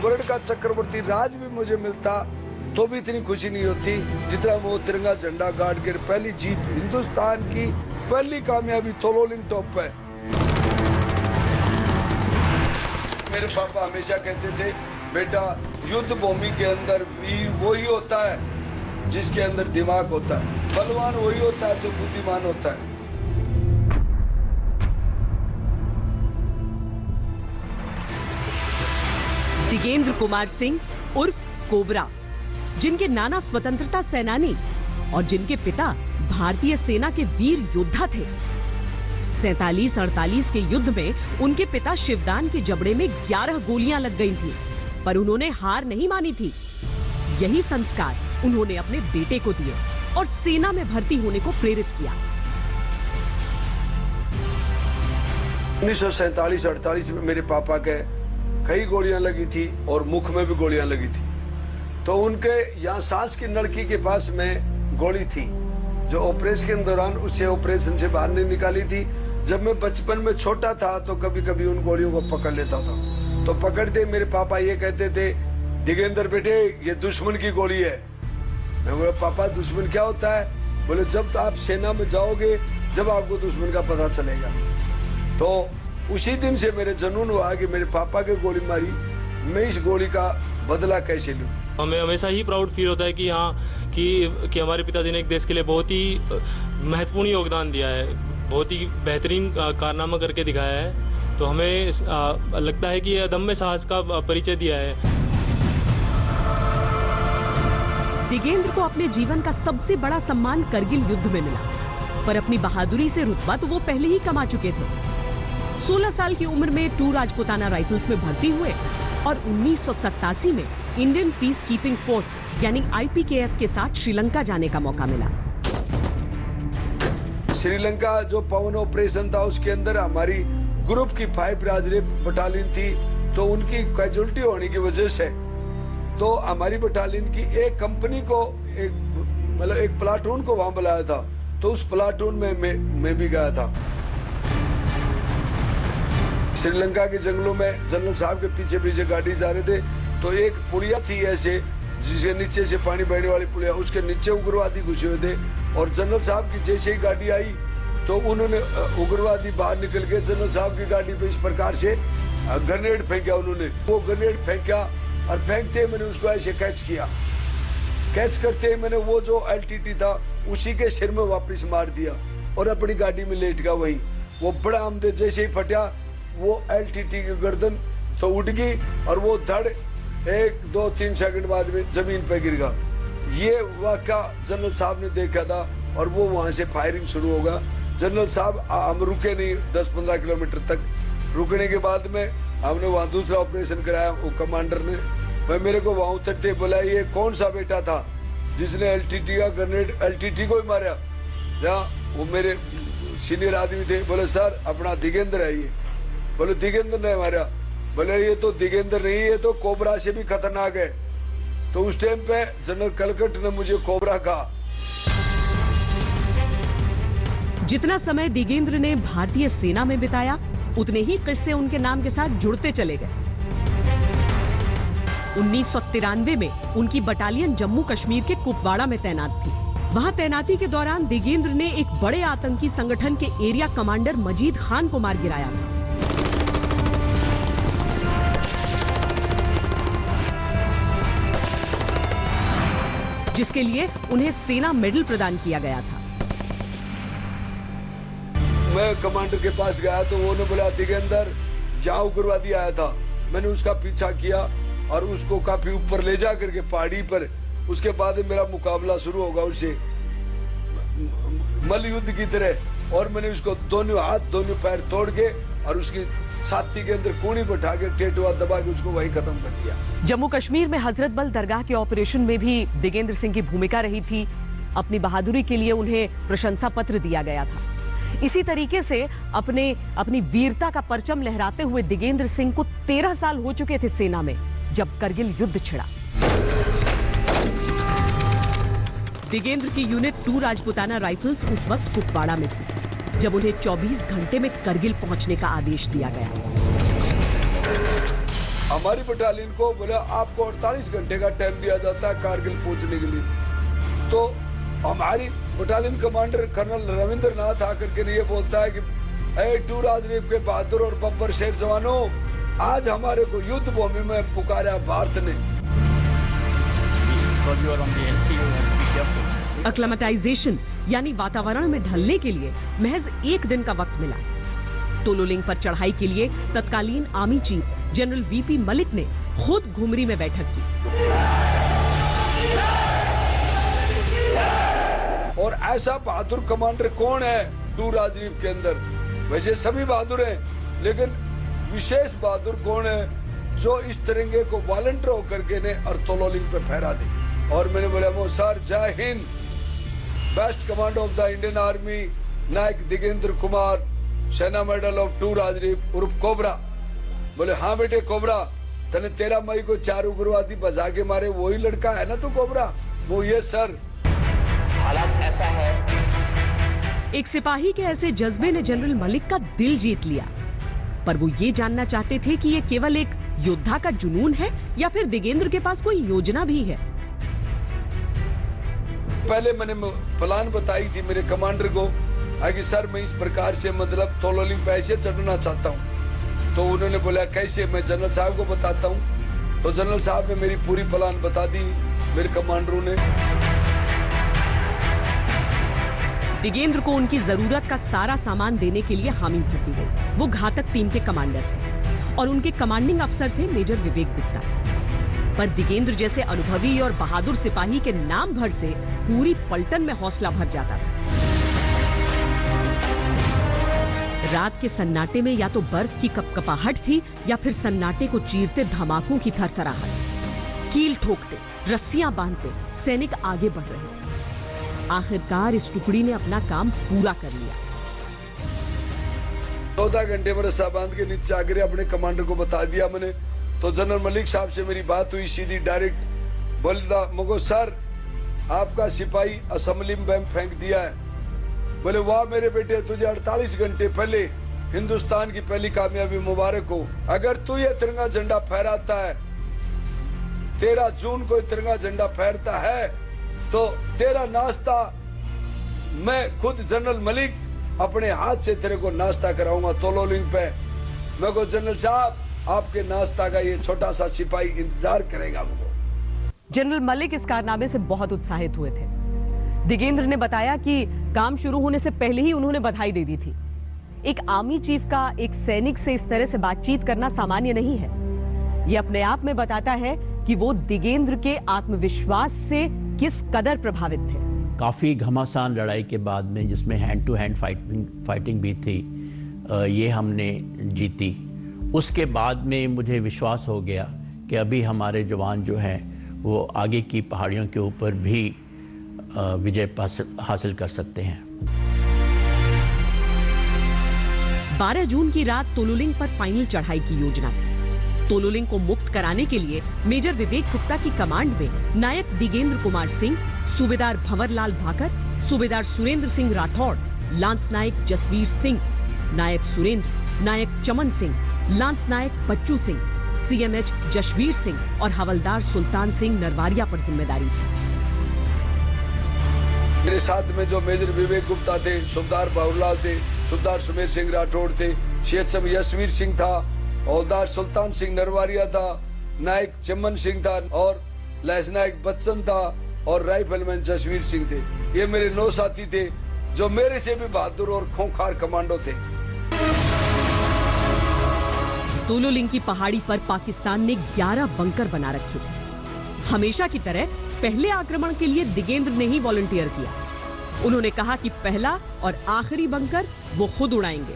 वर्ल्ड का चक्रवर्ती राज भी मुझे मिलता तो भी इतनी खुशी नहीं होती जितना वो तिरंगा झंडा गाड़ के पहली जीत, हिंदुस्तान की पहली कामयाबी तोलोलिन टॉप पे। मेरे पापा हमेशा कहते थे बेटा युद्ध भूमि के अंदर वीर वही होता है जिसके अंदर दिमाग होता है, बलवान वही होता है जो बुद्धिमान होता है। दिगेंद्र कुमार सिंह उर्फ कोबरा, जिनके नाना स्वतंत्रता सेनानी और जिनके पिता भारतीय सेना के वीर योद्धा थे। 47-48 के युद्ध में उनके पिता शिवदान के जबड़े में 11 गोलियां लग गई थी, पर उन्होंने हार नहीं मानी थी। यही संस्कार उन्होंने अपने बेटे को दिए और सेना में भर्ती होने को प्रेरित किया। 1947-48 में मेरे पापा के कई गोलियां लगी थी और मुख में भी गोलियां लगी थी। तो उनके यहाँ सांस की नलकी के पास में गोली थी जो ऑपरेशन के दौरान उसे ऑपरेशन से बाहर नहीं निकाली थी। जब मैं बचपन में छोटा था तो कभी कभी उन गोलियों को पकड़ लेता था। तो पकड़ते मेरे पापा ये कहते थे दिगेंद्र बेटे ये दुश्मन की गोली है। मैं बोला पापा दुश्मन क्या होता है? बोले जब आप सेना में जाओगे जब आपको दुश्मन का पता चलेगा। तो उसी दिन से मेरे जुनून हुआ कि मेरे पापा की गोली मारी, मैं इस गोली का बदला कैसे लूं। हमें हमेशा ही प्राउड फील होता है कि हाँ कि हमारे पिताजी ने एक देश के लिए बहुत ही महत्वपूर्ण योगदान दिया है, बहुत ही बेहतरीन कारनामा करके दिखाया है। तो हमें लगता है कि ये अदम्य साहस का परिचय दिया है। दिगेंद्र को अपने जीवन का सबसे बड़ा सम्मान करगिल युद्ध में मिला, पर अपनी बहादुरी से रुतबा तो वो पहले ही कमा चुके थे। 16 साल की उम्र में 2 राजपुताना राइफल्स में भर्ती हुए और 1987 में इंडियन पीस कीपिंग फोर्स यानी IPKF के साथ श्रीलंका जाने का मौका मिला। श्रीलंका जो पवन ऑपरेशन था उसके अंदर हमारी ग्रुप की 5 राजनीति बटालियन थी, तो उनकी कैजुअलिटी होने की वजह से तो हमारी बटालियन की एक कंपनी को एक प्लाटून को वहां बुलाया था। तो उस प्लाटून में मैं भी गया था। श्रीलंका के जंगलों में जनरल साहब के पीछे पीछे गाड़ी जा रहे थे, तो एक पुलिया थी ऐसे जिसके नीचे से पानी बहने वाली पुलिया, उसके नीचे उग्रवादी घुसे हुए थे। और जनरल साहब की जैसे ही गाड़ी आई तो उन्होंने उग्रवादी बाहर निकल के जनरल साहब की गाड़ी पे इस प्रकार से ग्रेनेड फेंका। उन्होंने वो ग्रेनेड फेंका और फेंकते मैंने उसको ऐसे कैच किया। कैच करते मैंने वो जो LTT था उसी के सिर में वापस मार दिया और अपनी गाड़ी में लेट गया। वही वो बड़ा आमदे जैसे ही फटा वो LTT की गर्दन तो उठ गई और वो धड़ 1, 2, 3 सेकंड बाद में जमीन पे गिर गया। ये वाक़या जनरल साहब ने देखा था और वो वहां से फायरिंग शुरू होगा। जनरल साहब हम रुके नहीं, 10-15 किलोमीटर तक रुकने के बाद में हमने वहाँ दूसरा ऑपरेशन कराया। वो कमांडर ने मैं मेरे को वहाँ उतरते बोला ये कौन सा बेटा था जिसने LTT का ग्रेनेड LTT को ही मारा? जहाँ वो मेरे सीनियर आदमी थे, बोले सर अपना दिगेंद्र है ये। बोले दिगेंद्र ने मारा। बोले ये तो दिगेंद्र नहीं, ये तो कोबरा से भी खतरनाक है। तो उस टाइम पे जनरल कलकट ने मुझे कोबरा कहा। जितना समय दिगेंद्र ने भारतीय सेना में बिताया, उतने ही किस्से उनके नाम के साथ जुड़ते चले गए। 1993 में उनकी बटालियन जम्मू कश्मीर के कुपवाड़ा में तैनात थी। वहां तैनाती के दौरान दिगेंद्र ने एक बड़े आतंकी संगठन के एरिया कमांडर मजीद खान को मार गिराया था। जिसके लिए उन्हें सेना मेडल प्रदान किया गया था। मैं कमांडर के पास गया तो वो ने बोला दिगेंद्र यहाँ उग्रवादी आया था। मैंने उसका पीछा किया और उसको काफी ऊपर ले जा करके पहाड़ी पर, उसके बाद मेरा मुकाबला शुरू होगा उससे मल्ल युद्ध की तरह। और मैंने उसको दोनों हाथ दोनों पैर तोड़ के और उसकी छाती के अंदर कूनी बैठा के टेटुआ दबा के उसको वही खत्म कर दिया। जम्मू कश्मीर में हजरत बल दरगाह के ऑपरेशन में भी दिगेंद्र सिंह की भूमिका रही थी। अपनी बहादुरी के लिए उन्हें प्रशंसा पत्र दिया गया था। इसी तरीके से अपनी वीरता का परचम लहराते हुए दिगेंद्र सिंह को 13 साल हो चुके थे सेना में, जब करगिल युद्ध छिड़ा। दिगेंद्र की यूनिट 2 राजपुताना राइफल्स उस वक्त कुपवाड़ा में थी, जब उन्हें 24 घंटे में करगिल पहुंचने का आदेश दिया गया। हमारी बटालियन को बोला आपको 48 घंटे का टाइम दिया जाता है कारगिल पहुंचने के लिए। तो हमारी बटालियन कमांडर कर्नल रविंद्र नाथ आकर के ये बोलता है कि 2 राजनीप के बहादुर और बब्बर शेर जवानों, आज हमारे को युद्ध भूमि में पुकारा भारत ने। अक्लेमेटाइजेशन यानी वातावरण में ढलने के लिए महज 1 दिन का वक्त मिला। तोलोलिंग पर चढ़ाई के लिए तत्कालीन army chief general VP Malik ने खुद घुमरी में बैठक की। और ऐसा बहादुर कमांडर कौन है 2 राजनीप के अंदर? वैसे सभी बहादुर हैं, लेकिन विशेष बहादुर कौन है जो इस तिरंगे को वॉलंटियर होकर के ने और तोलोलिंग पे फहरा दे। और मैंने बोला वो sir Jai Hind, best commander of the Indian army Naik Digendra Kumar, Sena medal of 2 राजनीप उर्फ कोबरा। बोले हाँ बेटे कोबरा, तने 13 मई को 4 उग्रवादी बजा के मारे वही लड़का है ना तू कोबरा? वो ये सर। हालात ऐसा है। एक सिपाही के ऐसे जज्बे ने जनरल मलिक का दिल जीत लिया, पर वो ये जानना चाहते थे कि ये केवल एक योद्धा का जुनून है या फिर दिगेंद्र के पास कोई योजना भी है। पहले मैंने प्लान बताई थी मेरे कमांडर को कि सर मैं इस प्रकार से मतलब तोलोलिंग पे ऐसे चढ़ना चाहता हूँ। तो उन्होंने बोला कैसे? मैं जनरल साहब को बताता हूँ। तो जनरल साहब ने मेरी पूरी प्लान बता दी मेरे कमांडरों ने। दिगेंद्र को उनकी जरूरत का सारा सामान देने के लिए हामी भर दी गई। वो घातक टीम के कमांडर थे और उनके कमांडिंग अफसर थे मेजर विवेक गुप्ता। पर दिगेंद्र जैसे अनुभवी और बहादुर सिपाही के नाम भर से पूरी पलटन में हौसला भर जाता था। रात के सन्नाटे में या तो बर्फ की कपकपाहट थी या फिर सन्नाटे को चीरते धमाकों की थरथराहट। कील ठोकते, रस्सियां बांधते सैनिक आगे बढ़ रहे थे। आखिरकार इस टुकड़ी ने अपना काम पूरा कर लिया। 14 घंटे में रस्सा बांध के नीचे आकर अपने कमांडर को बता दिया मैंने। तो जनरल मलिक साहब से मेरी बात हुई सीधी डायरेक्ट। बोलता मगो सर आपका सिपाही असेंबली में बम फेंक दिया है। बोले वाह मेरे बेटे, तुझे 48 घंटे पहले हिंदुस्तान की पहली कामयाबी मुबारक हो। अगर तू ये तिरंगा झंडा फहराता है, 13 जून को तिरंगा झंडा फहरता है, तो तेरा नाश्ता मैं खुद जनरल मलिक अपने हाथ से तेरे को नाश्ता कराऊंगा तोलोलिंग पे। मैं को जनरल साहब आपके नाश्ता का ये छोटा सा सिपाही इंतजार करेगा। मुझे जनरल मलिक इस कारनामे से बहुत उत्साहित हुए थे। दिगेंद्र ने बताया कि काम शुरू होने से पहले ही उन्होंने बधाई दे दी थी। एक आर्मी चीफ का एक सैनिक से इस तरह से बातचीत करना सामान्य नहीं है। यह अपने आप में बताता है कि वो दिगेंद्र के आत्मविश्वास से किस कदर प्रभावित थे। काफ़ी घमासान लड़ाई के बाद में, जिसमें हैंड टू हैंड फाइटिंग भी थी, ये हमने जीती। उसके बाद में मुझे विश्वास हो गया कि अभी हमारे जवान जो हैं वो आगे की पहाड़ियों के ऊपर भी विजय हासिल कर सकते हैं। 12 जून की रात तोलोलिंग पर फाइनल चढ़ाई की योजना थी। तोलोलिंग को मुक्त कराने के लिए मेजर विवेक गुप्ता की कमांड में नायक दिगेंद्र कुमार सिंह, सूबेदार भंवरलाल भाकर, सूबेदार सुरेंद्र सिंह राठौड़, लांस नायक जसवीर सिंह, नायक सुरेंद्र, नायक चमन सिंह, लांस नायक बच्चू सिंह, सीएमएच जशवीर सिंह और हवलदार सुल्तान सिंह नरवारिया पर जिम्मेदारी थी। मेरे साथ में जो मेजर विवेक गुप्ता थे, सूबेदार भंवरलाल थे, सूबेदार सुमेर सिंह राठौड़ थे, सीएचएम यशवीर सिंह था, हवलदार सुल्तान सिंह नरवारिया था, नायक चमन सिंह था और लैंस नायक बच्चन था और राइफलमैन जसवीर सिंह थे। ये मेरे 9 साथी थे जो मेरे से भी बहादुर और खूंखार कमांडो थे। तोलोलिंग की पहाड़ी पर पाकिस्तान ने 11 बंकर बना रखे थे। हमेशा की तरह पहले आक्रमण के लिए दिगेंद्र ने ही वॉलंटियर किया। उन्होंने कहा कि पहला और आखिरी बंकर वो खुद उड़ाएंगे।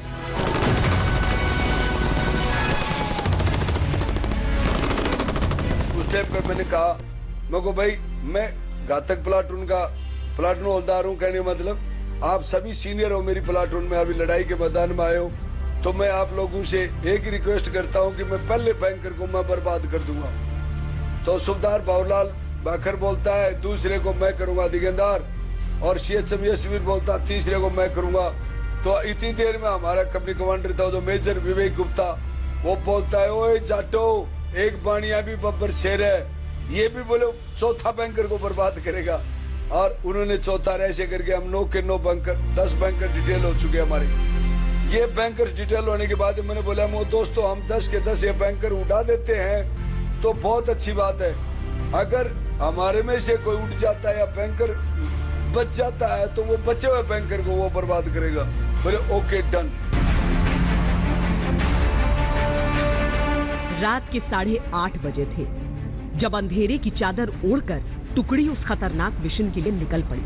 उस टाइम पे मैंने कहा, मैं को भाई मैं घातक प्लाटून का प्लाटून हवलदार हूँ, कहने मतलब आप सभी सीनियर हो मेरी प्लाटून में, अभी लड़ाई के मैदान में आए हो, तो मैं आप लोगों से एक ही रिक्वेस्ट करता हूँ कि मैं पहले बैंकर को मैं बर्बाद कर दूंगा। तो सूबेदार भंवरलाल भाकर बोलता है दूसरे को मैं करूंगा दिगेंदार, और सीएचएम यशवीर बोलता तीसरे को मैं करूंगा। तो इतनी देर में हमारा कंपनी कमांडर था जो मेजर विवेक गुप्ता, वो बोलता है ओए जाटो, एक बाणिया भी बब्बर शेर है, ये भी बोले चौथा बैंकर को बर्बाद करेगा। और उन्होंने चौथा ऐसे करके हम 9 के 9 बैंकर 10 बैंकर डिटेल हो चुके हमारे। ये बैंकर डिटेल होने के बाद मैंने बोला दोस्तों हम 10 के 10 ये बैंकर उड़ा देते हैं तो बहुत अच्छी बात है, अगर हमारे में से कोई उठ जाता है या बैंकर बच जाता है तो वो बचे हुए बैंकर को वो बर्बाद करेगा। बोले ओके डन। रात के 8:30 बजे थे जब अंधेरे की चादर ओढ़कर टुकड़ी उस खतरनाक मिशन के लिए निकल पड़ी।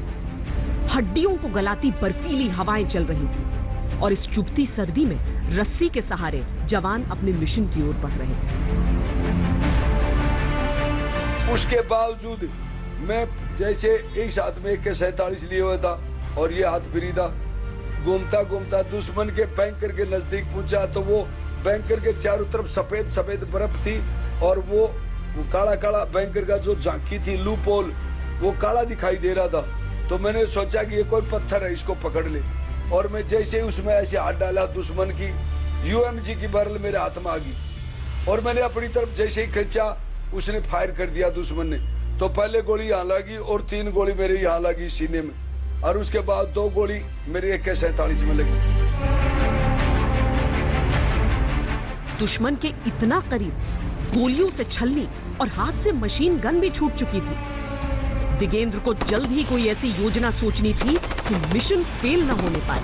हड्डियों को गलाती बर्फीली हवाएं चल रही थी और इस चुभती सर्दी में रस्सी के सहारे जवान अपने मिशन की ओर बढ़ रहे थे। उसके बावजूद मैं जैसे एक हाथ में AK-47 लिए हुआ था और ये हाथ फ्री था, घूमता घूमता दुश्मन के बैंकर के नजदीक पहुंचा तो वो बैंकर के चारों तरफ सफेद सफेद बर्फ थी और वो काला काला बैंकर का जो झांकी थी लूपोल वो काला दिखाई दे रहा था। तो मैंने सोचा कि ये कोई पत्थर है, इसको पकड़ ले, और मैं जैसे ही उसमें ऐसे हाथ डाला दुश्मन की UMG की बरल मेरे हाथ में आ गई और मैंने अपनी तरफ जैसे ही खींचा उसने फायर कर दिया दुश्मन ने। तो पहले गोली यहाँ लगी और 3 गोली मेरे यहाँ लगी सीने में और उसके बाद 2 गोली मेरे AK-47 में लगी। दुश्मन के इतना करीब, गोलियों से छलनी और हाथ से मशीन गन भी छूट चुकी थी। दिगेंद्र को जल्द ही कोई ऐसी योजना सोचनी थी कि मिशन फेल न होने पाए।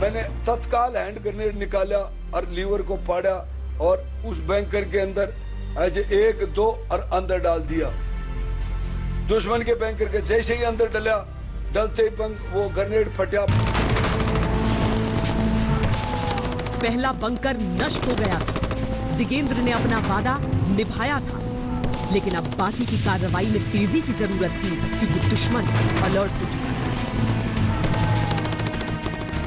मैंने तत्काल हैंड ग्रेनेड निकाला और लीवर को पाड़ा और उस बैंकर के अंदर ऐसे 1 2 और अंदर डाल दिया। दुश्मन के बैंकर के जैसे ही अंदर डला, डलते ही वो ग्रेनेड फटा। पहला बंकर नष्ट हो गया। दिगेंद्र ने अपना वादा निभाया था, लेकिन अब बाकी की कार्रवाई में तेजी की जरूरत थी क्योंकि दुश्मन अलर्ट हो चुका था।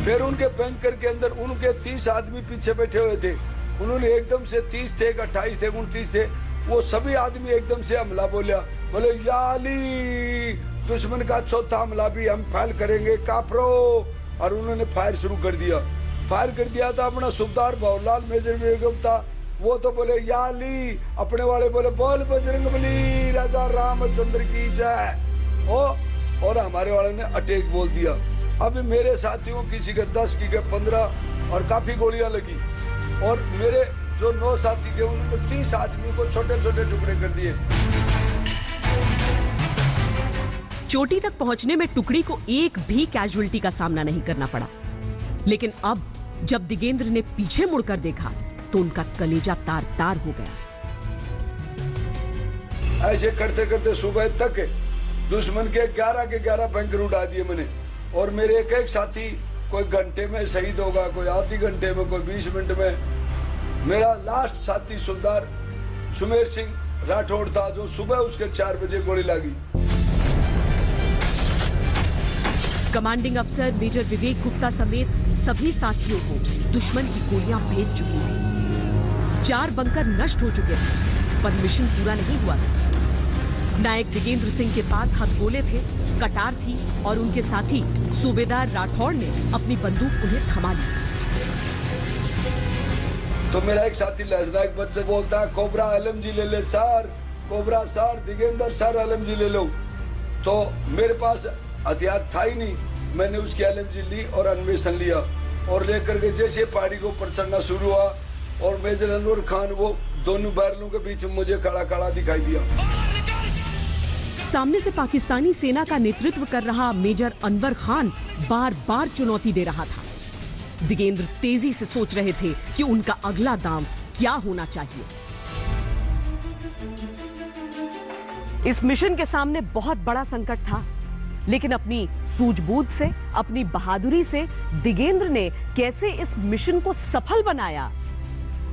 फिर उनके बैंकर के अंदर उनके 30 आदमी पीछे बैठे हुए थे। उन्होंने एकदम से 30 थे, 28 थे, 29 थे, वो सभी आदमी एकदम से हमला बोला, बोले या अली, दुश्मन का चौथा हमला भी हम फायर करेंगे काफरो। और उन्होंने फायर शुरू कर दिया। फायर कर दिया था अपना सूबेदार भंवरलाल मेजर विवेक गुप्ता, वो तो बोले या अली, अपने वाले बोले बोल बजरंगबली राजा रामचंद्र की जय। और हमारे वाले ने अटैक बोल दिया। अभी मेरे साथियों किसी के 10 की के 15 और काफी गोलियां लगी और मेरे जो 9 साथी थे उन्होंने 30 आदमियों को छोटे छोटे टुकड़े कर दिए। चोटी तक पहुंचने में टुकड़ी को एक भी कैजुअल्टी का सामना नहीं करना पड़ा, लेकिन अब जब दिगेंद्र ने पीछे मुड़कर देखा तो उनका कलेजा तार तार हो गया। ऐसे करते करते सुबह तक दुश्मन के 11 के 11 बैंकर उड़ा दिए मैंने, और मेरे एक एक साथी कोई घंटे में शहीद होगा, कोई आधी घंटे में, कोई 20 मिनट में। मेरा लास्ट साथी सूबेदार सुमेर सिंह राठौड़ था जो सुबह उसके 4 बजे गोली लगी। कमांडिंग अफसर मेजर विवेक गुप्ता समेत सभी साथियों को दुश्मन की गोलियां भेज चुकी थी। 4 बंकर नष्ट हो चुके थे, पर मिशन पूरा नहीं हुआ था। नायक दिगेंद्र सिंह के पास हथगोले थे, कटार थी और उनके साथी सूबेदार राठौड़ ने अपनी बंदूक उन्हें थमा ली। तो मेरा एक साथी लहजनायक बच से बोलता है, कोबरा LMG ले ले sir, cobra sir, Digendra sir LMG ले लो। तो मेरे पास हथियार था ही नहीं, मैंने उसकी LMG ली और अन्वेषण लिया और लेकर के जैसे पहाड़ी को ऊपर चढ़ना शुरू हुआ और मेजर अनवर खान वो दोनों बैरलों के बीच में मुझे खड़ा खड़ा दिखाई दिया। सामने से पाकिस्तानी सेना का नेतृत्व कर रहा मेजर अनवर खान बार बार चुनौती दे रहा था। दिगेंद्र तेजी से सोच रहे थे कि उनका अगला दांव क्या होना चाहिए। इस मिशन के सामने बहुत बड़ा संकट था, लेकिन अपनी सूझबूझ से, अपनी बहादुरी से दिगेंद्र ने कैसे इस मिशन को सफल बनाया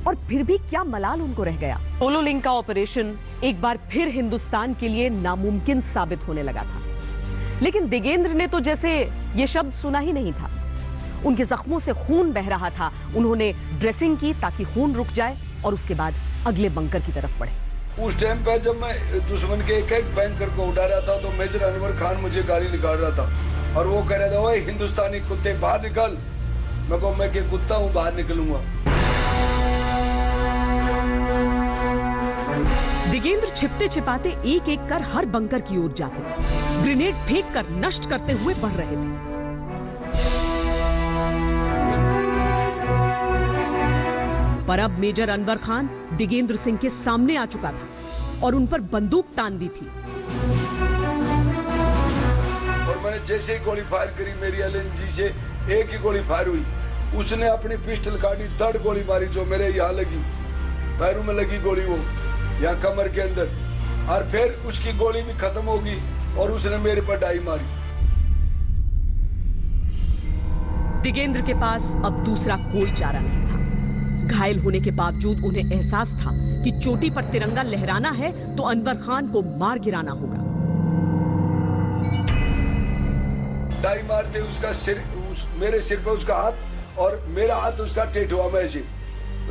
और फिर भी क्या मलाल उनको रह गया। टोलो लिंक का ऑपरेशन एक बार फिर हिंदुस्तान के लिए नामुमकिन साबित होने लगा था, लेकिन दिगेंद्र ने तो जैसे ये शब्द सुना ही नहीं था। उनके जख्मों से खून बह रहा था। उन्होंने ड्रेसिंग की ताकि खून रुक जाए और उसके बाद अगले बंकर की तरफ बढ़े। उस टाइम पे जब मैं दुश्मन के एक एक बैंकर को उड़ा रहा था तो मेजर अनवर खान मुझे गाली निकाल रहा था और वो कह रहा था, ओए हिंदुस्तानी कुत्ते बाहर निकल। मैं कहूँ, मैं क्या कुत्ता हूँ बाहर निकलूंगा। दिगेंद्र छिपते छिपाते एक एक कर हर बंकर की ओर जाते, ग्रेनेड फेंक कर नष्ट करते हुए बढ़ रहे थे। पर अब मेजर अनवर खान दिगेंद्र सिंह के सामने आ चुका था और उन पर बंदूक तान दी थी। और मैंने जैसे ही गोली फायर करी, मेरी LMG से एक ही गोली फायर हुई। उसने अपनी पिस्टल काटी, 3rd गोली मारी जो मेरे यहाँ लगी, पैरों में लगी गोली, वो यहाँ कमर के अंदर, और फिर उसकी गोली भी खत्म होगी और उसने मेरे पर डाई मारी। दिगेंद्र के पास अब दूसरा कोई चारा नहीं था। घायल होने के बावजूद उन्हें एहसास था कि चोटी पर तिरंगा लहराना है तो अनवर खान को मार गिराना होगा। डाई मारते उसका सिर, मेरे सिर पर उसका हाथ और मेरा हाथ उसका टेढ़ुआ में से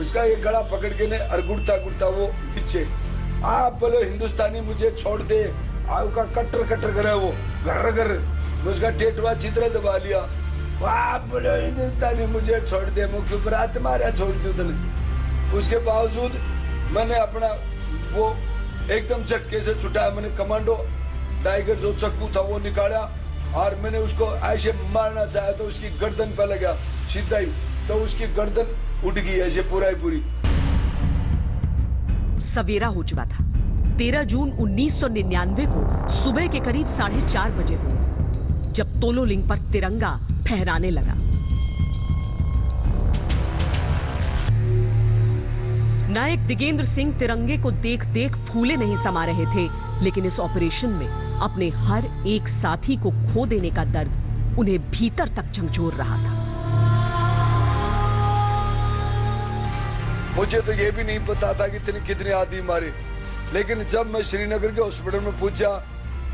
उसका एक गला पकड़ के ने और गुड़ता गुड़ता वो नीचे, आप बोलो हिंदुस्तानी मुझे छोड़ दे, आपका कट्टर कट्टर करे वो घर घर, उसका टेढ़ुआ चित्र दबा लिया। आप बोलो हिंदुस्तानी मुझे छोड़ दे, मुख्य ऊपर हाथ मारा, छोड़ दो तूने। उसके बावजूद मैंने अपना वो एकदम झटके से छुटाया। मैंने कमांडो टाइगर जो चक्कू था वो निकाला और मैंने उसको ऐसे मारना चाहा तो उसकी गर्दन पे लगा सीधा ही, तो उसकी गर्दन उठ गई ऐसे पूरा ही पूरी। सवेरा हो चुका था। 13 जून 1999 को सुबह के करीब 4:30 बजे हुए जब टोलो लिंक पर तिरंगा फहराने लगा। नायक दिगेंद्र सिंह तिरंगे को देख देख फूले नहीं समा रहे थे, लेकिन इस ऑपरेशन में अपने हर एक साथी को खो देने का दर्द उन्हें भीतर तक झंझोर रहा था। मुझे तो ये भी नहीं पता था कि कितने आदमी मारे, लेकिन जब मैं श्रीनगर के हॉस्पिटल में पहुंचा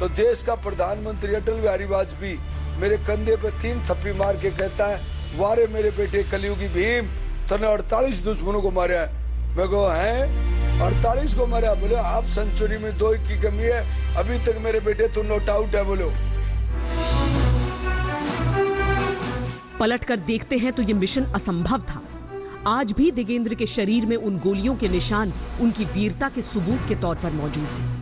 तो देश का प्रधानमंत्री अटल बिहारी वाजपेयी मेरे कंधे पे 3 थप्पी मार के कहता है, वारे मेरे बेटे कलयुगी भीम, तूने 48 दुश्मनों को मारा है। मैं कहो, हैं 48 को मारा? बोले, आप सेंचुरी में 2 की कमी है, अभी तक मेरे बेटे तू नॉट आउट है। बोलो, पलट कर देखते हैं तो यह मिशन असंभव था। आज भी दिगेंद्र के शरीर में उन गोलियों के निशान उनकी वीरता के सबूत के तौर पर मौजूद हैं।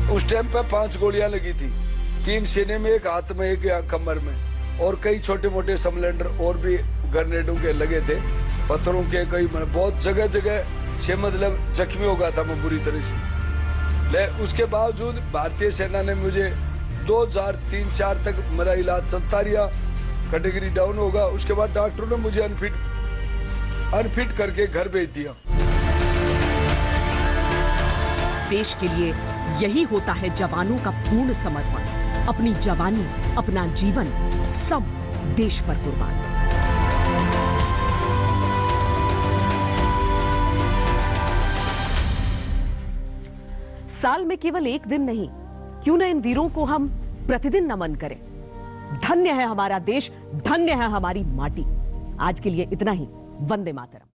उस टाइम पे 5 गोलियां लगी थी, 3 सीने में, 1 हाथ में, 1 कमर में, और कई छोटे मोटे सिलेंडर और भी ग्रेनेडों के लगे थे, पत्थरों के कई, बहुत जगह जगह से मतलब जख्मी हो गया था मैं बुरी तरह से। उसके बावजूद भारतीय सेना ने मुझे 2003-4 तक मेरा इलाज चलता रहा, कैटेगरी डाउन होगा। उसके बाद डॉक्टरों ने मुझे अनफिट करके घर भेज दिया। देश के लिए यही होता है जवानों का पूर्ण समर्पण, अपनी जवानी, अपना जीवन सब देश पर कुर्बान। साल में केवल एक दिन नहीं, क्यों न इन वीरों को हम प्रतिदिन नमन करें। धन्य है हमारा देश, धन्य है हमारी माटी। आज के लिए इतना ही। वंदे मातरम।